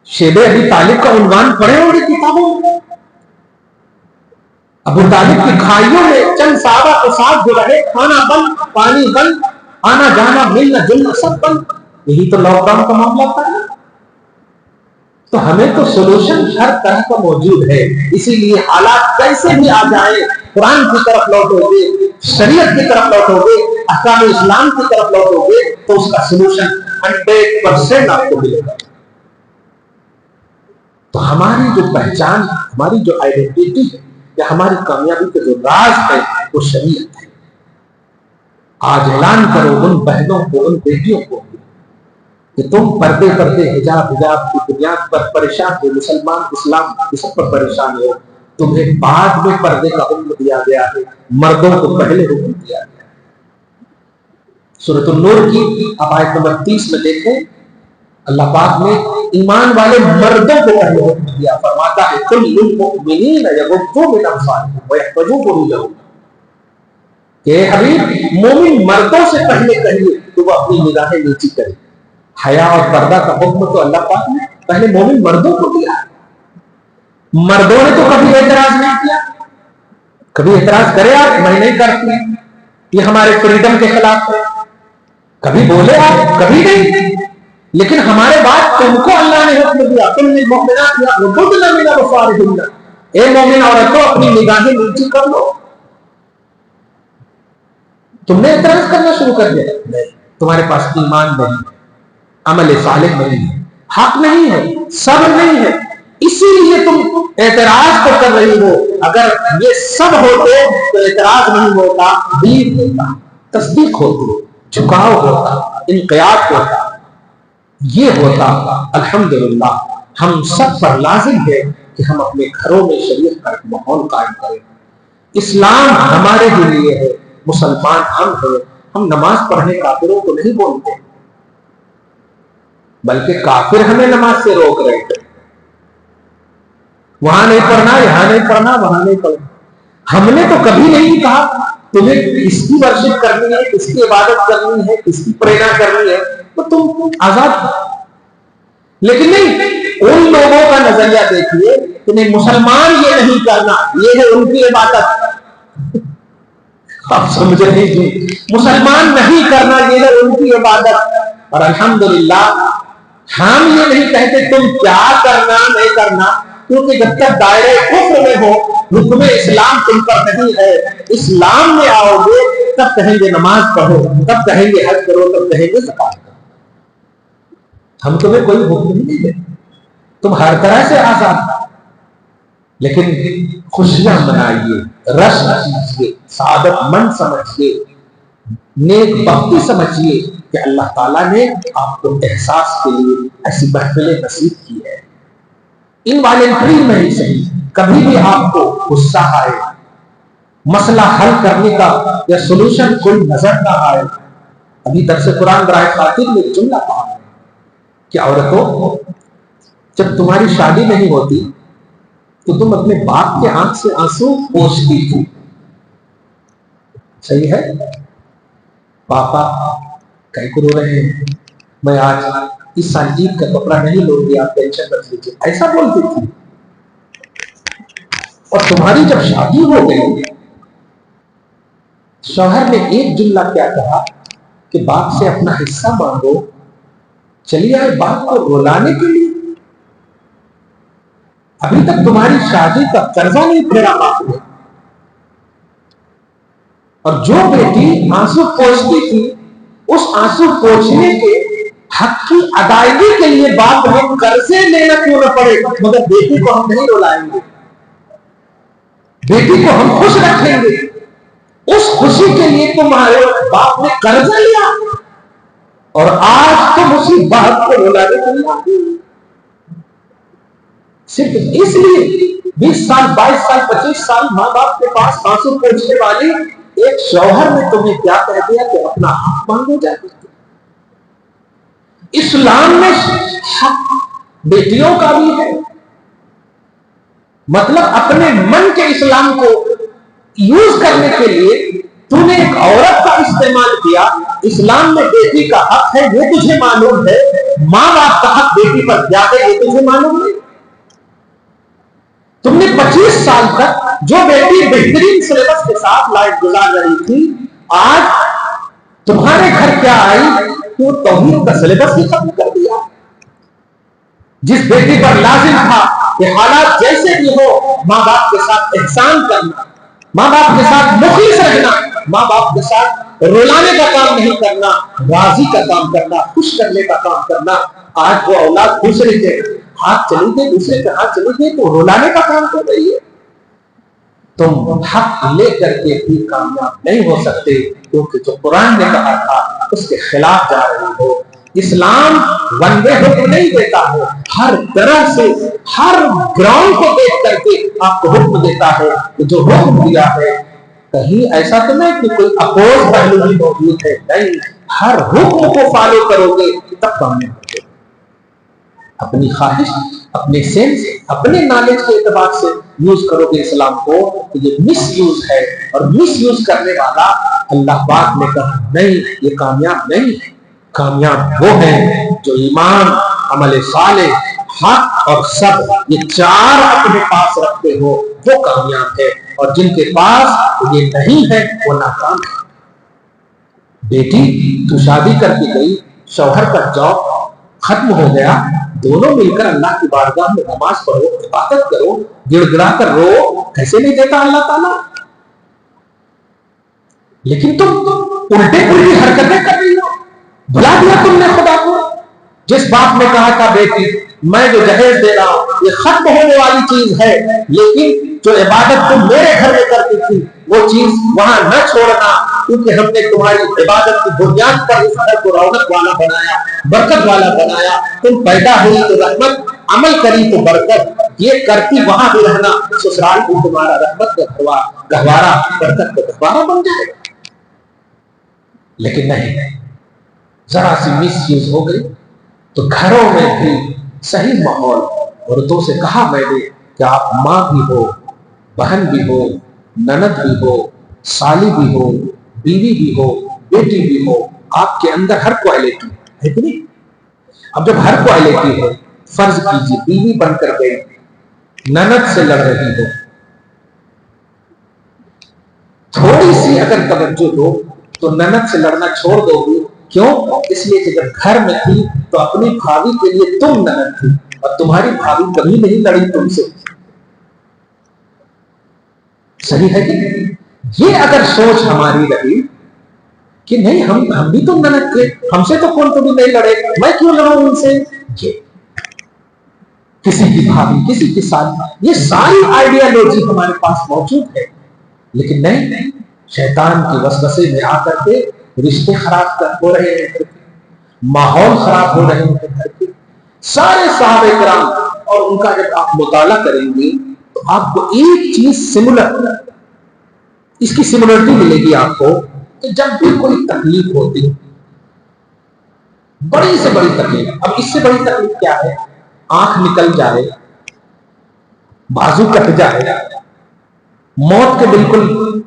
شیب ابی طالب کا عنوان پڑھے ہوئے کتابوں میں، ابو طالب کی کھائیوں میں چند صحابہ کے ساتھ جو رہے، کھانا بند، پانی بند، آنا جانا ملنا جلنا سب بند، یہی تو لاک ڈاؤن کا معاملہ تھا۔ تو ہمیں تو سولوشن ہر طرح کا موجود ہے، اسی لیے حالات کیسے بھی آ جائیں، قرآن کی طرف لوٹو گے، شریعت کی طرف لوٹو گے، احکام اسلام کی طرف لوٹو گے تو اس کا سولوشن 100% آپ کو ملے گا۔ تو ہماری جو پہچان، ہماری جو آئیڈینٹی ہے یا ہماری کامیابی کا جو راز ہے وہ شریعت ہے۔ آج اعلان کرو ان بہنوں کو، ان بیٹیوں کو کہ تم پردے حجاب کی بنیاد پر پریشان ہو، مسلمان اسلام اس پر پریشان ہو، تمہیں بعد میں پردے کا حکم دیا گیا ہے، مردوں کو پہلے حکم دیا گیا ہے۔ سورۃ النور کی اب آیت نمبر 30 میں دیکھیں، اللہ پاک نے ایمان والے مردوں کو پہلے حکم دیا، فرماتا ہے قل للمؤمنین یغضوا من ابصارہم ویحفظوا فروجہم، کہ حبیب مومن مردوں سے پہلے کہیے کہ وہ اپنی نگاہیں نیچی کرے۔ حیا اور پردہ کا حکم تو اللہ پاک نے پہلے مومن مردوں کو دیا، مردوں نے تو کبھی اعتراض نہیں کیا۔ کبھی اعتراض کرے آپ؟ میں نہیں کرتی، یہ ہمارے فریڈم کے خلاف ہے، کبھی بولے آپ؟ کبھی نہیں۔ لیکن ہمارے بعد تم کو اللہ نے حکم دیا، تم نے مومنات یغضضن من ابصارہن، اے مومن عورتوں اپنی نگاہیں نیچی کر لو۔ تم نے اعتراض کرنا شروع کر دیا، نہیں، تمہارے پاس ایمان نہیں ہے، عمل صالح نہیں ہے، حق نہیں ہے، صبر نہیں ہے، اسی لیے تم اعتراض تو کر رہی ہو. اگر یہ سب ہوتے تو اعتراض نہیں ہوتا، بلیف ہوتا، تصدیق ہوتی، جھکاؤ ہوتا، انقیاد ہوتا، یہ ہوتا. الحمدللہ ہم سب پر لازم ہے کہ ہم اپنے گھروں میں شریعت کا ایک ماحول قائم کریں. اسلام ہمارے ہی لیے ہے، مسلمان ہم ہیں. ہم نماز پڑھنے کافروں کو نہیں بولتے، بلکہ کافر ہمیں نماز سے روک رہے ہیں. وہاں نہیں پڑھنا، یہاں نہیں پڑھنا، وہاں نہیں پڑھنا. ہم نے تو کبھی نہیں کہا تمہیں کس کی ورشپ کرنی ہے، کس کی عبادت کرنی ہے، کس کی پرینا کرنی ہے، تو تم آزاد. لیکن نہیں، ان لوگوں کا نظریہ دیکھیے کہ نہیں، مسلمان یہ نہیں کرنا، یہ ہے ان کی عبادت. آپ سمجھ رہے ہیں، مسلمان نہیں کرنا، یہ ہے ان کی عبادت. اور الحمدللہ ہم یہ نہیں کہتے تم کیا کرنا نہیں کرنا، کیونکہ جب تک دائرے کفر میں ہو، حکم اسلام تم پر نہیں ہے. اسلام میں آؤ گے تب کہیں گے نماز پڑھو، تب کہیں گے حج کرو، تب کہیں گے زکات کرو. ہم تمہیں کوئی حکم نہیں دیتے، تم ہر طرح سے آزاد. لیکن خوشیاں منائیے، رشک کیجیے، سعادت مند سمجھیے، نیک بختی سمجھیے کہ اللہ تعالیٰ نے آپ کو احساس کے لیے ایسی محفلیں نصیب کی ہے. ان والنٹری میں ہی صحیح، کبھی بھی آپ کو غصہ آئے، مسئلہ حل کرنے کا یا سولوشن کوئی نظر نہ آئے. ابھی درس قرآن برائے خاطر میں جملہ کہا ہے کہ عورتوں، جب تمہاری شادی نہیں ہوتی تو تم اپنے باپ کے آنکھ سے آنسو پوچھتی تھی. صحیح ہے؟ پاپا کہیں کو رو رہے ہیں، میں آج اس سال عید کا کپڑا نہیں لوں گی، آپ ٹینشن رکھ لیجیے، ایسا بولتی تھی. اور تمہاری جب شادی ہو گئی، شوہر نے ایک جملہ کیا کہا کہ باپ سے اپنا حصہ مانگو، چلی آئے باپ کو رولانے کے لیے. ابھی تک تمہاری شادی کا قرضہ نہیں پھیرا باپ نے. اور جو بیٹی آنسو پوچھتی تھی، اس آنسو پوچھنے کے حق کی ادائیگی کے لیے باپ نے قرضے لینا کیوں نہ پڑے، مگر بیٹی کو ہم نہیں رلائیں گے، بیٹی کو ہم خوش رکھیں گے. اس خوشی کے لیے تمہارے باپ نے قرضہ لیا، اور آج تم اسی باپ کو رلانے کے لیے آتے ہو. صرف اس لیے 20 سال 22 سال 25 سال ماں باپ کے پاس آنسو پوچھنے والی ایک شوہر نے تمہیں کیا کہہ دیا کہ اپنا حق مانگو جائے. اسلام میں حق بیٹیوں کا بھی ہے، مطلب اپنے من کے اسلام کو یوز کرنے کے لیے تو نے ایک عورت کا استعمال کیا. اسلام میں بیٹی کا حق ہے، یہ تجھے معلوم ہے. ماں باپ کا حق بیٹی پر کیا ہے، یہ تجھے معلوم نہیں. تم نے 25 سال تک جو بیٹی بہترین سلیبس کے ساتھ لائف گزار رہی تھی، آج تمہارے گھر کیا آئی تو توحید کا سلیبس ہی ختم کر دیا. جس بیٹی پر لازم تھا کہ حالات جیسے بھی ہو ماں باپ کے ساتھ احسان کرنا، ماں باپ کے ساتھ مخلص رہنا، ماں باپ کے ساتھ رلانے کا کام نہیں کرنا، راضی کا کام کرنا، خوش کرنے کا کام کرنا. آج وہ اولاد دوسرے کے ہاتھ چلی گئی، دوسرے کے ہاتھ چلی گئی تو رلانے کا کام کر رہی ہے. تم حق لے کر کے بھی کامیاب نہیں ہو سکتے، کیونکہ جو قرآن نے کہا تھا اس کے خلاف جا رہے ہو. اسلام ون وے حکم نہیں دیتا ہے، ہر طرح سے ہر گراؤنڈ کو دیکھ کر کے آپ کو حکم دیتا ہے کہ جو حکم دیا ہے کہیں ایسا تو نہیں کہ کوئی اپوز پہلو بھی موجود ہے. نہیں، ہر حکم کو فالو کرو گے تب کامیاب ہوگے. اپنی خواہش، اپنے سینس، اپنے نالج کے اعتبار سے یوز کرو گے اسلام کو تو یہ مس یوز ہے، اور مس یوز کرنے والا اللہ پاک نے کہا نہیں، یہ کامیاب نہیں ہے. کامیاب وہ ہیں جو ایمان، عمل صالح، حق اور صبر، یہ چار اپنے پاس رکھتے ہو، وہ کامیاب ہے. اور جن کے پاس یہ نہیں ہے وہ ناکام ہے. بیٹی تو شادی کر کے گئی، شوہر کا جاب ختم ہو گیا، دونوں مل کر اللہ کی بارگاہ میں نماز پڑھو، عبادت کرو، گڑ گڑا کر رو، کیسے نہیں دیتا اللہ تعالیٰ. لیکن تم الٹے پلٹی حرکتیں کر رہی ہو. بلا دیا تم نے خدا کو. جس باپ نے کہا تھا بیٹی میں جو جہیز دے رہا ہوں یہ ختم ہونے والی چیز ہے، لیکن جو عبادت تم میرے گھر میں کرتی تھی وہ چیز وہاں نہ چھوڑنا، کیونکہ ہم نے تمہاری عبادت کی بنیاد پر اس گھر کو رونق والا بنایا، برکت والا بنایا۔ تم پیدا ہوئی تو رحمت، عمل کری تو برکت، یہ کرتی وہاں بھی رہنا، سسرال بھی تمہارا رحمت کا گہوارہ، برکت کا گہوارہ بن جائے گا۔ لیکن نہیں، ذرا سی مس یوز ہو گئی تو گھروں میں بھی صحیح ماحول، عورتوں سے کہا میں نے کہ آپ ماں بھی ہو، بہن بھی ہو، نند بھی ہو، سالی بھی ہو، بیوی بھی ہو، بیٹی بھی ہو، آپ کے اندر ہر کوالٹی ہے کہ نہیں؟ اب جب ہر کوالٹی ہے، فرض کیجیے بیوی بن کر گئی، نند سے لڑ رہی ہو، تھوڑی سی اگر توجہ ہو تو نند سے لڑنا چھوڑ دو گی۔ کیوں؟ اس لیے کہ جب گھر میں تھی تو اپنی بھابھی کے لیے تم نند تھی، اور تمہاری بھابھی کبھی نہیں لڑی تم سے۔ صحیح ہے کہ یہ اگر سوچ ہماری رہی کہ نہیں ہم بھی تو نند تھے، ہم سے تو کون کبھی نہیں لڑے، میں کیوں لڑوں ان سے؟ یہ کسی کی بھابھی، کسی کے ساتھ، یہ ساری آئیڈیالوجی ہمارے پاس موجود ہے، لیکن نہیں، شیطان کی وسوسے میں آ کر کے رشتے خراب ہو رہے ہیں، ماحول خراب ہو رہے ہیں گھر کے۔ سارے صحابہ کرام اور ان کا جب آپ مطالعہ کریں گے تو آپ کو ایک چیز سملر، اس کی سملرٹی ملے گی آپ کو، کہ جب بھی کوئی تکلیف ہوتی، بڑی سے بڑی تکلیف، اب اس سے بڑی تکلیف کیا ہے؟ آنکھ نکل جائے، بازو کٹ جائے، موت کے بالکل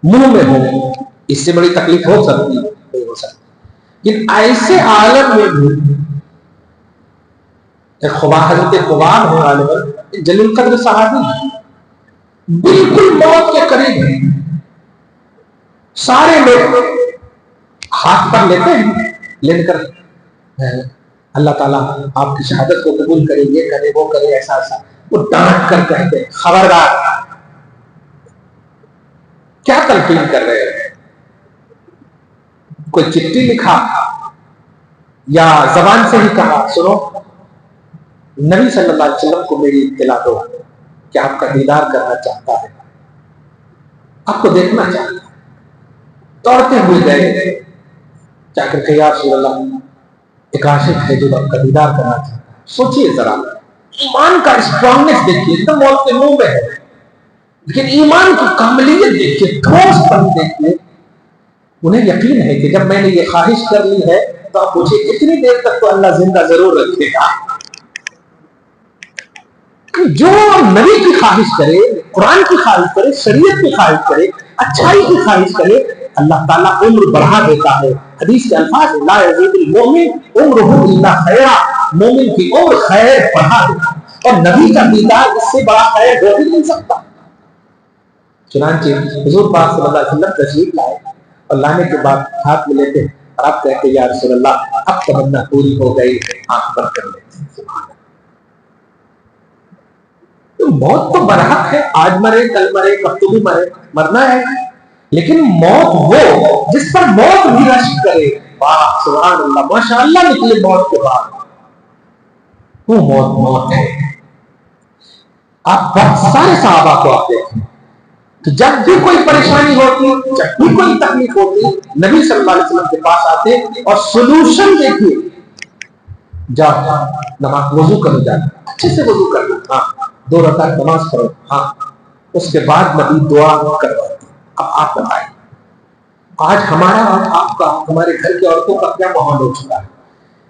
منہ میں ہو، اس سے بڑی تکلیف ہو سکتی ہے؟ نہیں ہو سکتی۔ لیکن ایسے عالم میں بھی حضرت خباب ہے غالباً جلیل قدر صحابی، بالکل موت کے قریب ہیں، سارے لوگ ہاتھ پر لیتے ہیں، لے کر اللہ تعالیٰ آپ کی شہادت کو قبول کرے، یہ کرے وہ کرے، ایسا ایسا، وہ ڈانٹ کر کہتے ہیں خبردار، کیا تلقین کر رہے ہیں؟ کوئی چٹھی لکھا یا زبان سے ہی کہا، سنو نبی صلی اللہ علیہ وسلم کو میری اطلاع دو کہ آپ کا دیدار کرنا چاہتا ہے، آپ کو دیکھنا چاہتا ہے۔ دوڑتے ہوئے گئے، جا کر کہ یا رسول اللہ ایک عاشق ہے جو آپ کا دیدار کرنا چاہتا ہے۔ سوچئے ذرا، ایمان کا اسٹرانگنس دیکھیے، ایک دم موت کے منہ میں ہے، لیکن ایمان کی کاملیت دیکھیے، ٹھوس پن دیکھیے۔ انہیں یقین ہے کہ جب میں نے یہ خواہش کر لی ہے تو اب مجھے اتنی دیر تک تو اللہ زندہ ضرور رکھے گا۔ جو نبی کی خواہش کرے، قرآن کی خواہش کرے، شریعت کی خواہش کرے، اچھائی کی خواہش کرے، اللہ تعالیٰ عمر بڑھا دیتا ہے۔ حدیث کے الفاظ لا یزید المؤمن عمرہ الا خیرا، مومن کی عمر خیر بڑھا دیتا ہے، اور نبی کا دیدار اس سے بڑا خیر ہو بھی نہیں سکتا۔ چنانچہ حضور پاک صلی اللہ علیہ وسلم تشریف لائے، اور لانے کے بعد ہاتھ میں لیتے اور آپ کہتے یا رسول اللہ اب تمنا پوری ہو گئی، آنکھ بند کر لیتے۔ موت تو برحق ہے، آج مرے کل مرے کب تو بھی مرے، مرنا ہے، لیکن موت وہ جس پر موت بھی رشک کرے، واہ سبحان اللہ ماشاء اللہ نکلے موت کے بعد، وہ موت موت ہے۔ آپ بہت سارے صحابہ کو آپ دیکھیں کہ جب بھی کوئی پریشانی ہوتی، جب بھی کوئی تکلیف ہوتی، نبی صلی اللہ علیہ وسلم کے پاس آتے اور سولوشن دیکھیے، جاؤ نماز وضو کرو، جاؤ اچھے سے وضو کرنا، ہاں 2 رکعت نماز پڑھو، ہاں اس کے بعد نبی دعا کرواتے۔ اب آپ بتائیں آج ہمارا اور آپ کا، ہمارے گھر کی عورتوں کا کیا ماحول ہو چکا ہے؟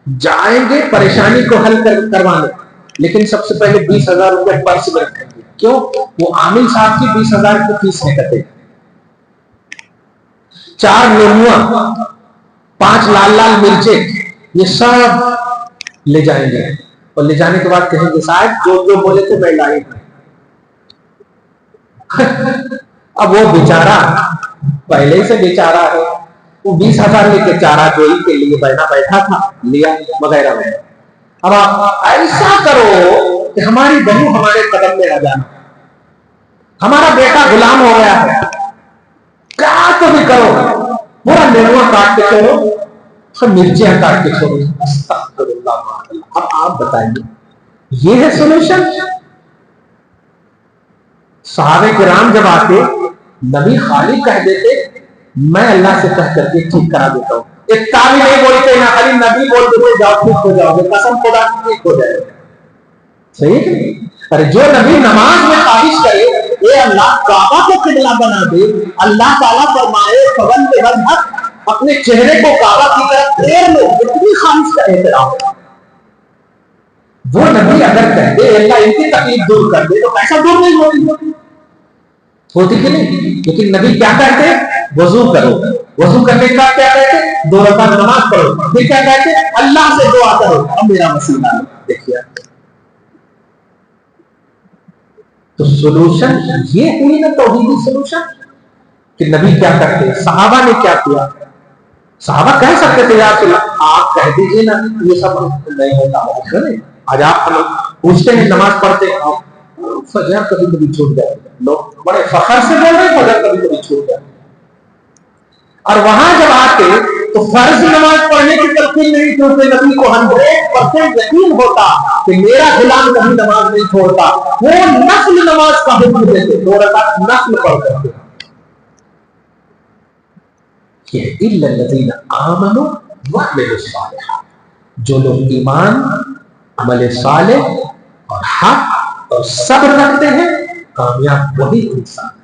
جائیں گے پریشانی کو حل کروانے، لیکن سب سے پہلے 20,000 روپے پرس میں رکھیں گے، کیوں؟ وہ عامل صاحب کی 20,000 کی فیس ہے، کٹے 4 نیموا، 5 لال لال مرچے، یہ سب لے جائیں گے، اور لے جانے کے بعد کہیں گے صاحب جو جو بولے تھے میں لائی ہوں۔ اب وہ بیچارہ پہلے سے بیچارہ ہے، وہ 20,000 لے کے چارہ جوئی کے لیے بہنا بیٹھا تھا، لیا وغیرہ وغیرہ۔ اب آپ ایسا کرو کہ ہماری بہو ہمارے قدم میں آ جانا، ہمارا بیٹا غلام ہو گیا ہے، کیا تو بھی کرو، پورا نیموا کاٹ کے چھوڑو، مرچیاں کاٹ کے چھوڑو، استغفر اللہ۔ اب آپ بتائیے یہ ہے سولوشن. صحابہ کرام جب آتے نبی خالی کہہ دیتے میں اللہ سے کہہ کر کے ٹھیک کرا دیتا ہوں. ایک تابعی نہیں بولتے نہ خالی نبی بول دیتے جاؤ ٹھیک ہو جاؤ گے, قسم خدا کی ٹھیک ہو جائے گا. صحیح ہے. ارے جو نبی نماز میں خواہش کرے اے اللہ کعبہ کو قبلہ بنا دے, اللہ تعالیٰ فرمائے فول وجہک اپنے چہرے کو کعبہ کی طرف پھیر لو, اتنی خواہش کا احترام. وہ نبی اگر کہہ دے اللہ ان کی تکلیف دور کر دے تو ایسا دور نہیں ہوتی کہ نہیں. لیکن نبی کیا کہتے وضو کرو, وضو کرنے کا کیا کہتے 2 رکعت نماز پڑھو, پھر کیا کہتے اللہ سے دعا کرو اب میرا مسئلہ. دیکھیے تو سولوشن یہ ہوئی نا توحیدی سولوشن کہ نبی کیا کرتے, صحابہ نے کیا کیا. صحابہ کہہ سکتے تھے یا رسول اللہ آپ کہہ دیجئے نا یہ سب نہیں ہوتا. آج آپ پوچھتے ہیں نماز پڑھتے فجر کبھی کبھی چھوٹ جائے, لوگ بڑے فخر سے بول رہے فجر کبھی کبھی چھوٹ جائے. اور وہاں جب آتے تو فرض نماز پڑھنے کی تلقین نہیں, کیونکہ نبی کو 100% یقین ہوتا کہ میرا غلام کبھی نماز نہیں چھوڑتا. وہ نفل نماز کا حکم دیتے 2 رکعت نفل پڑھ کرتے. یہ الا الذین آمنوا وعملوا الصالحات, جو لوگ ایمان عمل صالح اور حق اور صبر رکھتے ہیں کامیاب وہی انسان ہے.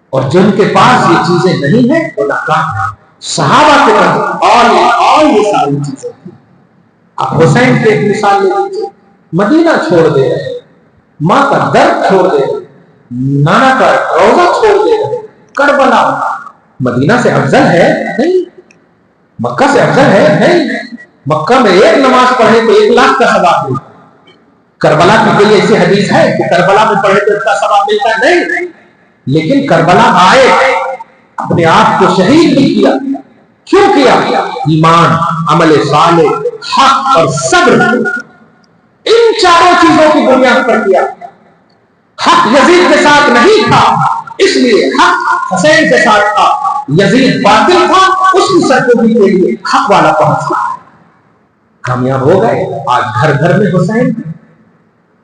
اور جن کے پاس یہ چیزیں نہیں ہیں وہ ناکام ہیں. صحابہ کے پاس اور یہ ساری چیزیں ہیں. آپ حسین کی ایک مثال لے لیجیے, مدینہ چھوڑ دے رہے, ماں کا درد چھوڑ دے رہے, نانا کا روزہ چھوڑ دے رہے. کربلا مدینہ سے افضل ہے نہیں, مکہ سے افضل ہے نہیں. مکہ میں ایک نماز پڑھے تو 1 لاکھ کا ثواب ملتا. کربلا کی کوئی ایسی حدیث ہے کہ کربلا میں پڑھے تو اتنا ثواب ملتا نہیں. لیکن کربلا آئے اپنے آپ کو شہید بھی کیا. کیوں کیا؟ ایمان عمل صالح حق اور صبر, ان 4 چیزوں کی بنیاد پر کیا. حق یزید کے ساتھ نہیں تھا اس لیے حق حسین کے ساتھ تھا. یزید باطل تھا اس کی سرکوبی کے لیے حق والا پہنچا, کامیاب ہو گئے. آج گھر گھر میں حسین,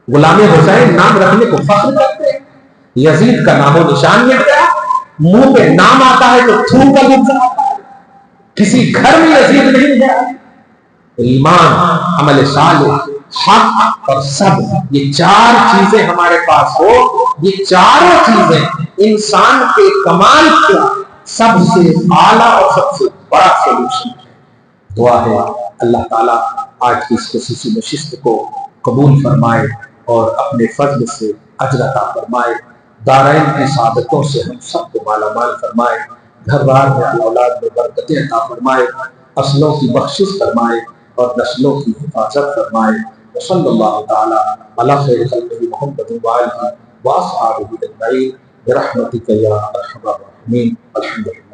غلام حسین نام رکھنے کو فخر کرتے. یزید کا نام و نشان مٹ گیا, منہ پہ نام آتا ہے تو تھوک کا لفظ آتا ہے. کسی گھر میں یزید نہیں ہے. ایمان عمل صالح حق اور صبر, یہ 4 چیزیں ہمارے پاس ہو, یہ چاروں چیزیں انسان کے کمال کا سب سے اعلیٰ اور سب سے بڑا سولوشن ہے. دعا ہے اللہ تعالیٰ آج کی اس خصوصی نشست کو قبول فرمائے اور اپنے فضل سے اجر عطا فرمائے. دارین کی سعادتوں سے ہم سب کو مالا مال فرمائے. گھر بار میں اولاد میں برکتیں عطا فرمائے, فصلوں کی بخشش فرمائے اور نسلوں کی حفاظت فرمائے. وصلی اللہ تعالی علی خیر خلقہ محمد وآلہ واصحابہ اجمعین برحمتک یا ارحم الراحمین. الحمدللہ.